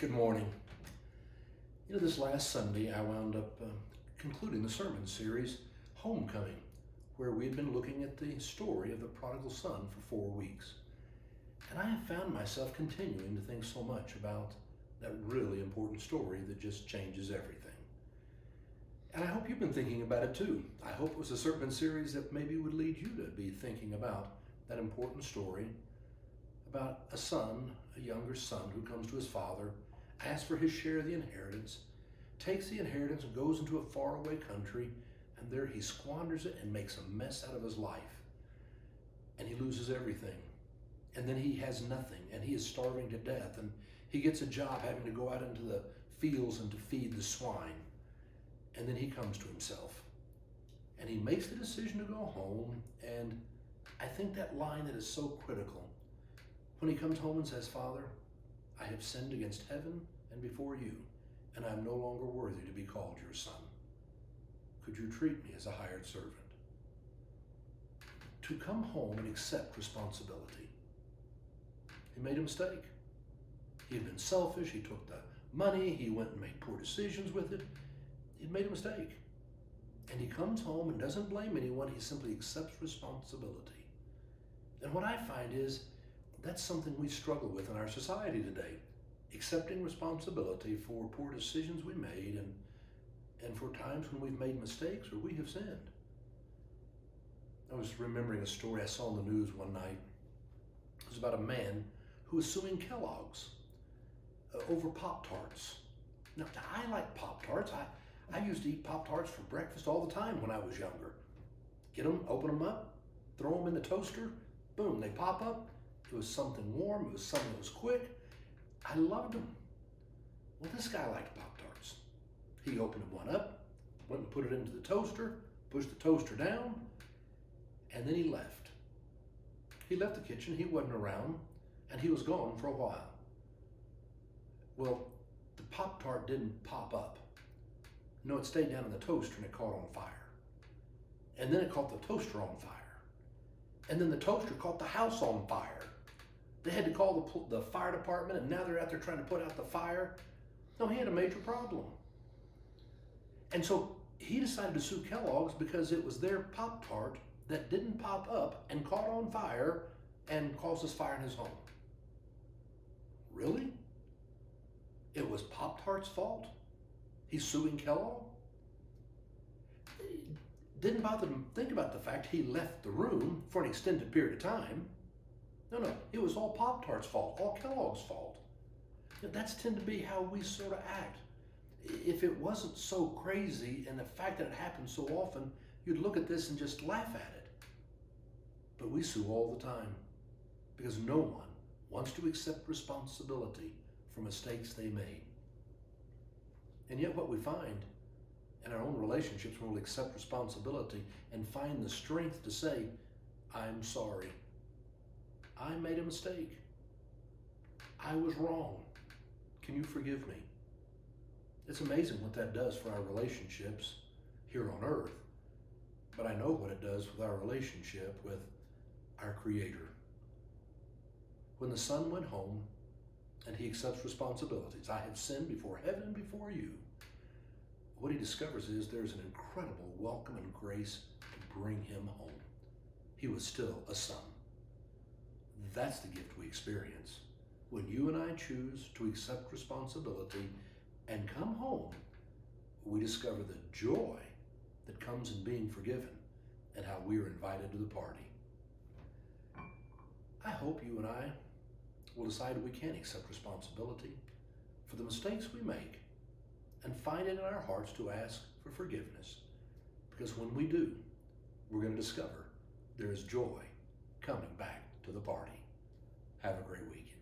Good morning. This last Sunday I wound up concluding the sermon series, Homecoming, where we had been looking at the story of the prodigal son for 4 weeks. And I have found myself continuing to think so much about that really important story that just changes everything. And I hope you've been thinking about it too. I hope it was a sermon series that maybe would lead you to be thinking about that important story about a son, a younger son who comes to his father, asks for his share of the inheritance, takes the inheritance and goes into a faraway country, and there he squanders it and makes a mess out of his life. And he loses everything. And then he has nothing, and he is starving to death, and he gets a job having to go out into the fields and to feed the swine. And then he comes to himself. And he makes the decision to go home, and I think that line that is so critical, when he comes home and says, "Father, I have sinned against heaven and before you, and I am no longer worthy to be called your son. Could you treat me as a hired servant?" To come home and accept responsibility. He made a mistake. He had been selfish. He took the money. He went and made poor decisions with it. He'd made a mistake. And he comes home and doesn't blame anyone. He simply accepts responsibility. And what I find is that's something we struggle with in our society today. Accepting responsibility for poor decisions we made and for times when we've made mistakes or we have sinned. I was remembering a story I saw in the news one night. It was about a man who was suing Kellogg's over Pop-Tarts. Now, I like Pop-Tarts. I used to eat Pop-Tarts for breakfast all the time when I was younger. Get them, open them up, throw them in the toaster, boom, they pop up. It was something warm, it was something that was quick. I loved them. Well, this guy liked Pop-Tarts. He opened one up, went and put it into the toaster, pushed the toaster down, and then he left. He left the kitchen, he wasn't around, and he was gone for a while. Well, the Pop-Tart didn't pop up. No, it stayed down in the toaster and it caught on fire. And then it caught the toaster on fire. And then the toaster caught the house on fire. They had to call the fire department, and now they're out there trying to put out the fire. No, he had a major problem. And so he decided to sue Kellogg's because it was their Pop-Tart that didn't pop up and caught on fire and caused this fire in his home. Really? It was Pop-Tart's fault? He's suing Kellogg? Didn't bother to think about the fact he left the room for an extended period of time. No, it was all Pop-Tart's fault, all Kellogg's fault. That's tend to be how we sort of act. If it wasn't so crazy and the fact that it happens so often, you'd look at this and just laugh at it. But we sue all the time because no one wants to accept responsibility for mistakes they made. And yet what we find in our own relationships when we accept responsibility and find the strength to say, "I'm sorry. I made a mistake. I was wrong. Can you forgive me?" It's amazing what that does for our relationships here on earth, but I know what it does with our relationship with our Creator. When the son went home and he accepts responsibilities, "I have sinned before heaven and before you," what he discovers is there's an incredible welcome and grace to bring him home. He was still a son. That's the gift we experience. When you and I choose to accept responsibility and come home, we discover the joy that comes in being forgiven and how we are invited to the party. I hope you and I will decide we can accept responsibility for the mistakes we make and find it in our hearts to ask for forgiveness. Because when we do, we're going to discover there is joy coming back to the party. Have a great weekend.